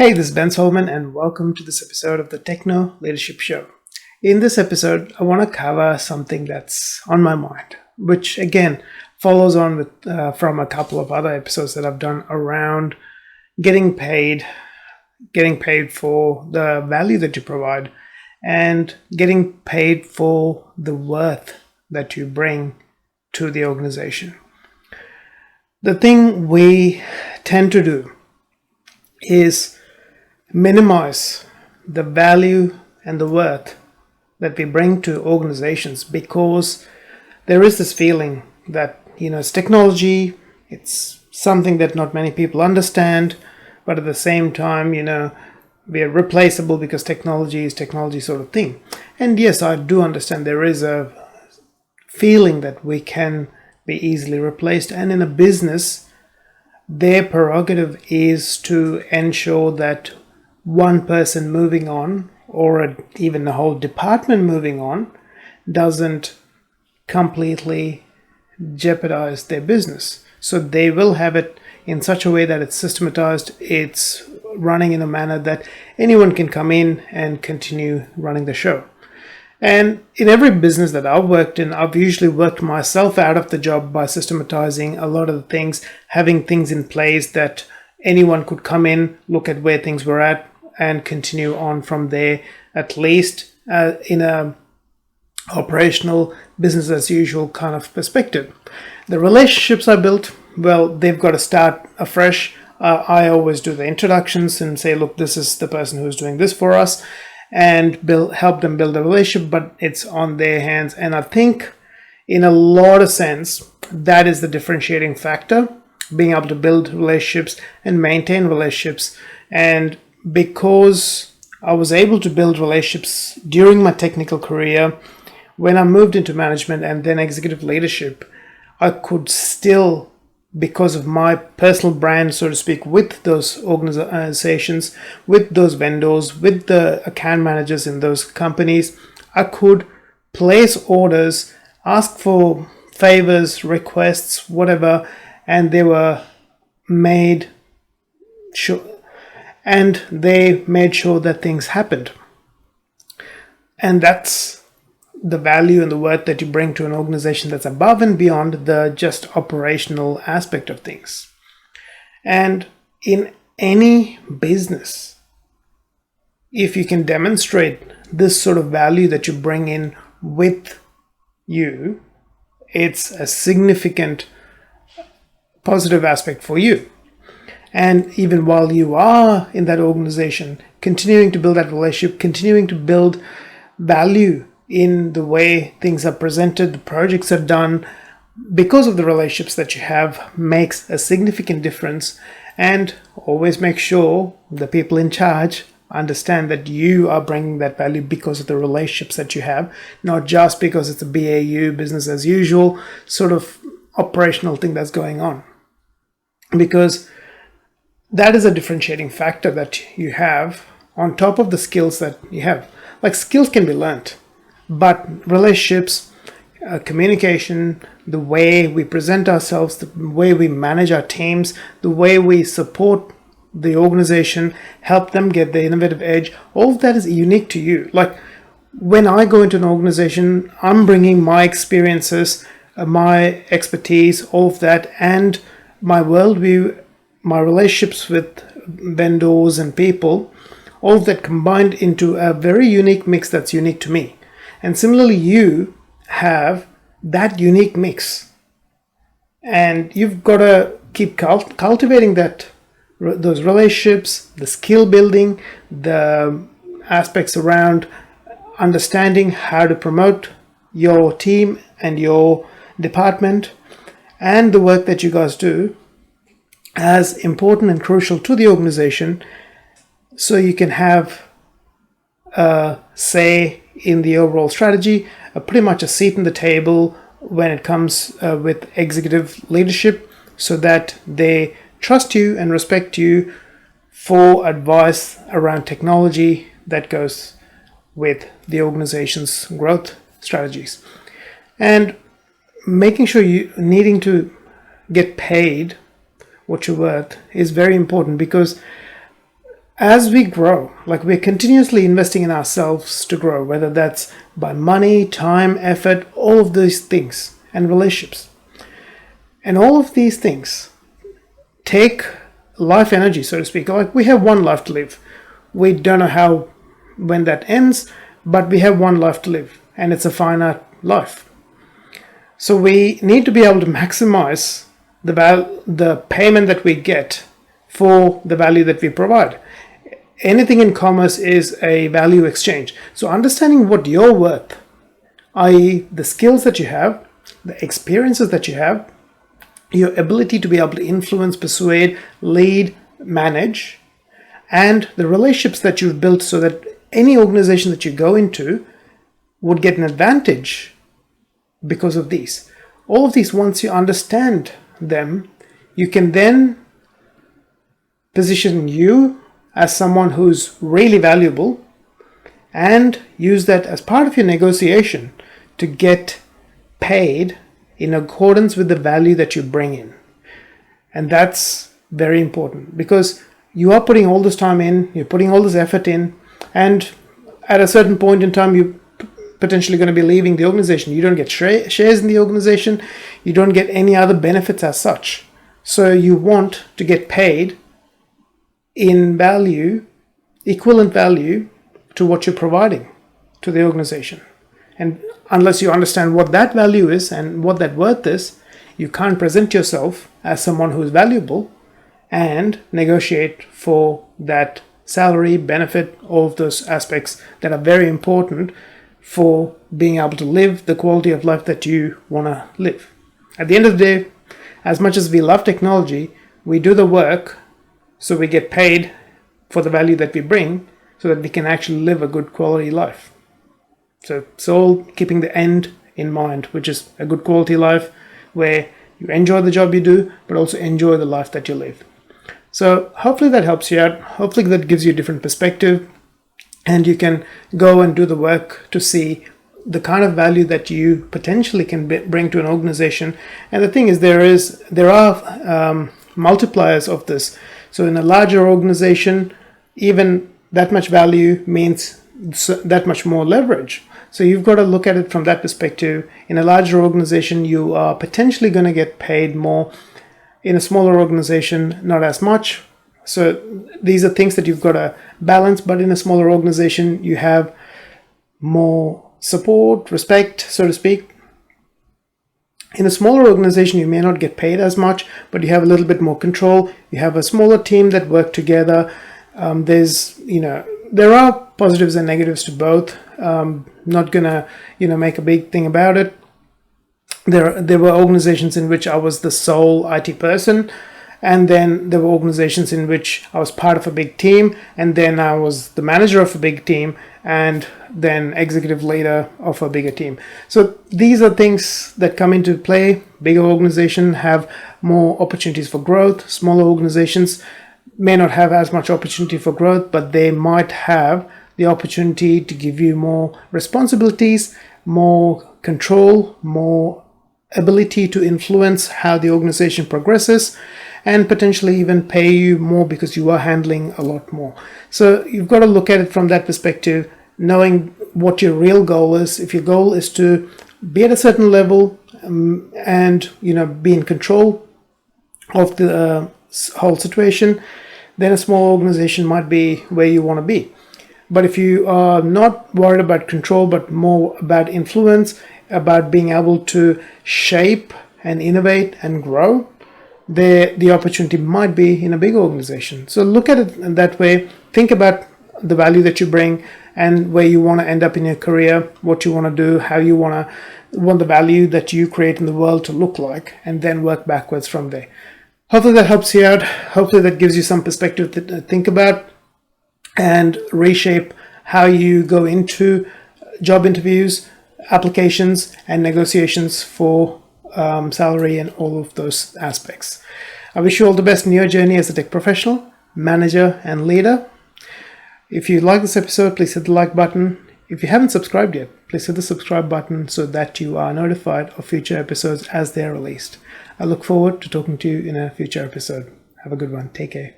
Hey, this is Ben Solomon, and welcome to this episode of the Techno Leadership Show. In this episode, I want to cover something that's on my mind, which again follows on from a couple of other episodes that I've done around getting paid for the value that you provide, and getting paid for the worth that you bring to the organization. The thing we tend to do is minimize the value and the worth that we bring to organizations, because there is this feeling that it's technology, it's something that not many people understand, but at the same time we are replaceable because technology is technology sort of thing. And yes, I do understand there is a feeling that we can be easily replaced, and in a business their prerogative is to ensure that one person moving on, or even the whole department moving on, doesn't completely jeopardize their business. So they will have it in such a way that it's systematized, it's running in a manner that anyone can come in and continue running the show. And in every business that I've worked in, I've usually worked myself out of the job by systematizing a lot of the things, having things in place that anyone could come in, look at where things were at, and continue on from there, at least in a operational business as usual kind of perspective. The relationships I built, well, they've got to start afresh. I always do the introductions and say, look, this is the person who's doing this for us, and help them build a relationship, but it's on their hands. And I think in a lot of sense, that is the differentiating factor, being able to build relationships and maintain relationships. And because I was able to build relationships during my technical career, when I moved into management and then executive leadership, I could still, because of my personal brand, so to speak, with those organizations, with those vendors, with the account managers in those companies, I could place orders, ask for favors, requests, whatever, and they were made sure. And they made sure that things happened. And that's the value and the worth that you bring to an organization that's above and beyond the just operational aspect of things. And in any business, if you can demonstrate this sort of value that you bring in with you, it's a significant positive aspect for you. And even while you are in that organization, continuing to build that relationship, continuing to build value in the way things are presented, the projects are done, because of the relationships that you have, makes a significant difference. And always make sure the people in charge understand that you are bringing that value because of the relationships that you have, not just because it's a BAU, business as usual, sort of operational thing that's going on. Because that is a differentiating factor that you have on top of the skills that you have. Like, skills can be learned, but relationships, communication, the way we present ourselves, the way we manage our teams, the way we support the organization, help them get the innovative edge, all of that is unique to you. Like, when I go into an organization, I'm bringing my experiences, my expertise, all of that, and my worldview, my relationships with vendors and people, all of that combined into a very unique mix that's unique to me. And similarly, you have that unique mix, and you've got to keep cultivating those relationships, the skill building, the aspects around understanding how to promote your team and your department and the work that you guys do as important and crucial to the organization, so you can have a say in the overall strategy, pretty much a seat in the table when it comes with executive leadership, so that they trust you and respect you for advice around technology that goes with the organization's growth strategies. And making sure you needing to get paid what you're worth is very important, because as we grow, like we're continuously investing in ourselves to grow, whether that's by money, time, effort, all of these things, and relationships. And all of these things take life energy, so to speak. Like we have one life to live. We don't know when that ends, but we have one life to live, and it's a finite life. So we need to be able to maximize the payment that we get for the value that we provide. Anything in commerce is a value exchange. So understanding what you're worth, i.e. the skills that you have, the experiences that you have, your ability to be able to influence, persuade, lead, manage, and the relationships that you've built so that any organization that you go into would get an advantage because of these. All of these, once you understand them, you can then position you as someone who's really valuable and use that as part of your negotiation to get paid in accordance with the value that you bring in. And that's very important because you are putting all this time in, you're putting all this effort in, and at a certain point in time, you're potentially going to be leaving the organization. You don't get shares in the organization, you don't get any other benefits as such. So you want to get paid in value, equivalent value to what you're providing to the organization. And unless you understand what that value is and what that worth is, you can't present yourself as someone who is valuable and negotiate for that salary, benefit, all of those aspects that are very important for being able to live the quality of life that you want to live. At the end of the day, as much as we love technology, we do the work so we get paid for the value that we bring so that we can actually live a good quality life. So it's all keeping the end in mind, which is a good quality life where you enjoy the job you do, but also enjoy the life that you live. So hopefully that helps you out. Hopefully that gives you a different perspective and you can go and do the work to see the kind of value that you potentially can bring to an organization. And the thing is, there are multipliers of this. So in a larger organization, even that much value means that much more leverage. So you've got to look at it from that perspective. In a larger organization, you are potentially going to get paid more. In a smaller organization, not as much. So these are things that you've got to balance. But in a smaller organization, you have more support, respect, so to speak. In a smaller organization, you may not get paid as much, but you have a little bit more control. You have a smaller team that work together. There are positives and negatives to both. Not gonna, make a big thing about it. There were organizations in which I was the sole IT person, and then there were organizations in which I was part of a big team, and then I was the manager of a big team, and then executive leader of a bigger team. So these are things that come into play. Bigger organizations have more opportunities for growth. Smaller organizations may not have as much opportunity for growth, but they might have the opportunity to give you more responsibilities, more control, more ability to influence how the organization progresses, and potentially even pay you more because you are handling a lot more. So you've got to look at it from that perspective, knowing what your real goal is. If your goal is to be at a certain level and be in control of the whole situation, then a small organization might be where you want to be. But if you are not worried about control, but more about influence, about being able to shape and innovate and grow, the opportunity might be in a big organization. So look at it that way. Think about the value that you bring and where you want to end up in your career, what you want to do, how you want the value that you create in the world to look like, and then work backwards from there. Hopefully that helps you out. Hopefully that gives you some perspective to think about and reshape how you go into job interviews, applications, and negotiations for salary and all of those aspects. I wish you all the best in your journey as a tech professional, manager, and leader. If you like this episode, please hit the like button. If you haven't subscribed yet, please hit the subscribe button so that you are notified of future episodes as they are released. I look forward to talking to you in a future episode. Have a good one. Take care.